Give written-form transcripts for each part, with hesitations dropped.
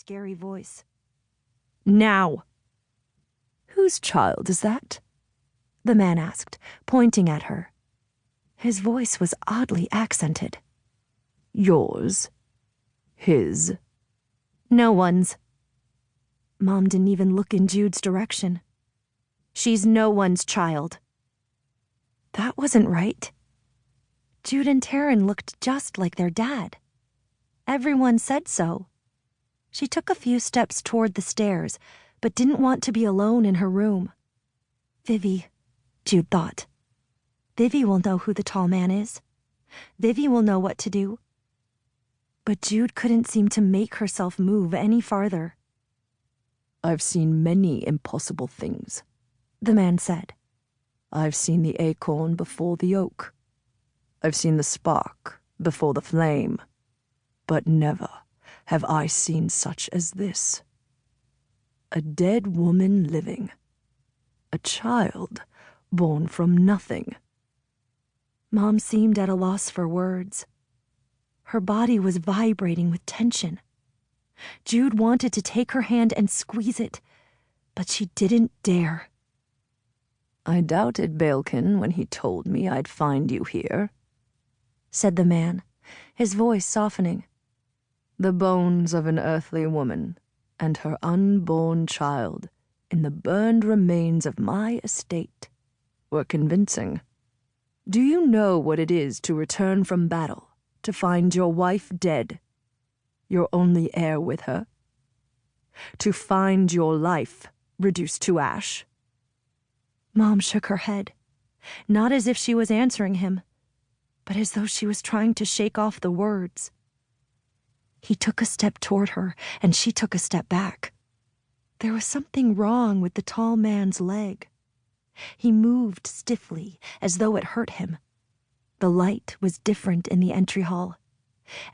scary voice. "Now!" "Whose child is that?" the man asked, pointing at her. His voice was oddly accented. "Yours? His?" "No one's." Mom didn't even look in Jude's direction. "She's no one's child." That wasn't right. Jude and Taryn looked just like their dad. Everyone said so. She took a few steps toward the stairs, but didn't want to be alone in her room. Vivi, Jude thought. Vivi will know who the tall man is. Vivi will know what to do. But Jude couldn't seem to make herself move any farther. "I've seen many impossible things," the man said. "I've seen the acorn before the oak. I've seen the spark before the flame. But never have I seen such as this. A dead woman living. A child born from nothing." Mom seemed at a loss for words. Her body was vibrating with tension. Jude wanted to take her hand and squeeze it, but she didn't dare. "I doubted Baelkin when he told me I'd find you here," said the man, his voice softening. "The bones of an earthly woman and her unborn child in the burned remains of my estate were convincing. Do you know what it is to return from battle, to find your wife dead, your only heir with her? To find your life reduced to ash?" Mom shook her head, not as if she was answering him, but as though she was trying to shake off the words. He took a step toward her, and she took a step back. There was something wrong with the tall man's leg. He moved stiffly, as though it hurt him. The light was different in the entry hall,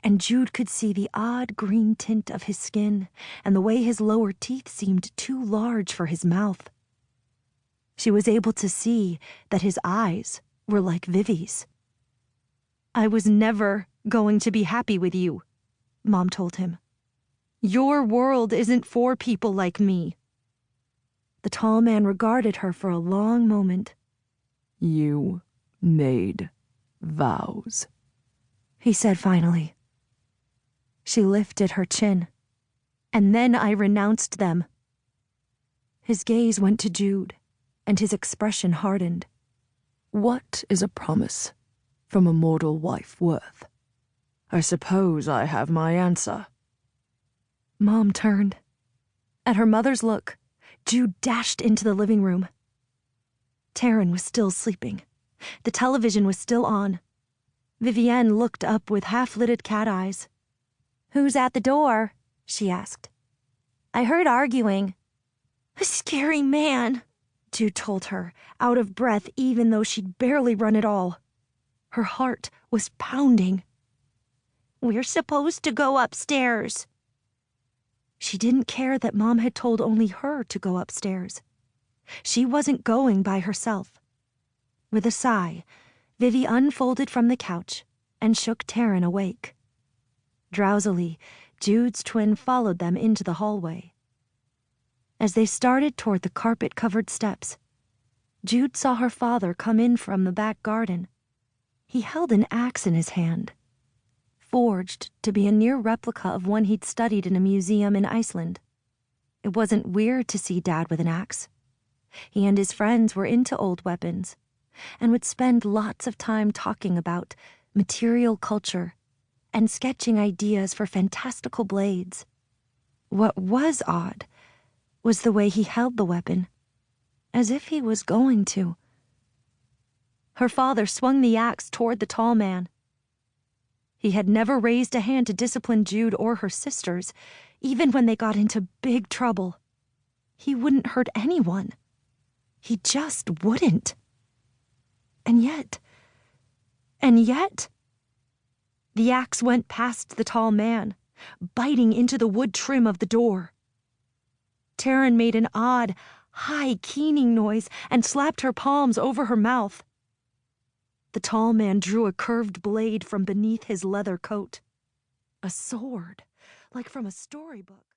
and Jude could see the odd green tint of his skin and the way his lower teeth seemed too large for his mouth. She was able to see that his eyes were like Vivi's. "I was never going to be happy with you," Mom told him. "Your world isn't for people like me." The tall man regarded her for a long moment. "You made vows," he said finally. She lifted her chin. "And then I renounced them." His gaze went to Jude, and his expression hardened. "What is a promise from a mortal wife worth? I suppose I have my answer." Mom turned. At her mother's look, Jude dashed into the living room. Taryn was still sleeping. The television was still on. Vivienne looked up with half-lidded cat eyes. "Who's at the door?" she asked. "I heard arguing." "A scary man," Jude told her, out of breath even though she'd barely run at all. Her heart was pounding. "We're supposed to go upstairs." She didn't care that Mom had told only her to go upstairs. She wasn't going by herself. With a sigh, Vivi unfolded from the couch and shook Taryn awake. Drowsily, Jude's twin followed them into the hallway. As they started toward the carpet-covered steps, Jude saw her father come in from the back garden. He held an axe in his hand, forged to be a near replica of one he'd studied in a museum in Iceland. It wasn't weird to see Dad with an axe. He and his friends were into old weapons and would spend lots of time talking about material culture and sketching ideas for fantastical blades. What was odd was the way he held the weapon, as if he was going to. Her father swung the axe toward the tall man. He had never raised a hand to discipline Jude or her sisters, even when they got into big trouble. He wouldn't hurt anyone. He just wouldn't. And yet, the axe went past the tall man, biting into the wood trim of the door. Taryn made an odd, high, keening noise and slapped her palms over her mouth. The tall man drew a curved blade from beneath his leather coat. A sword, like from a storybook.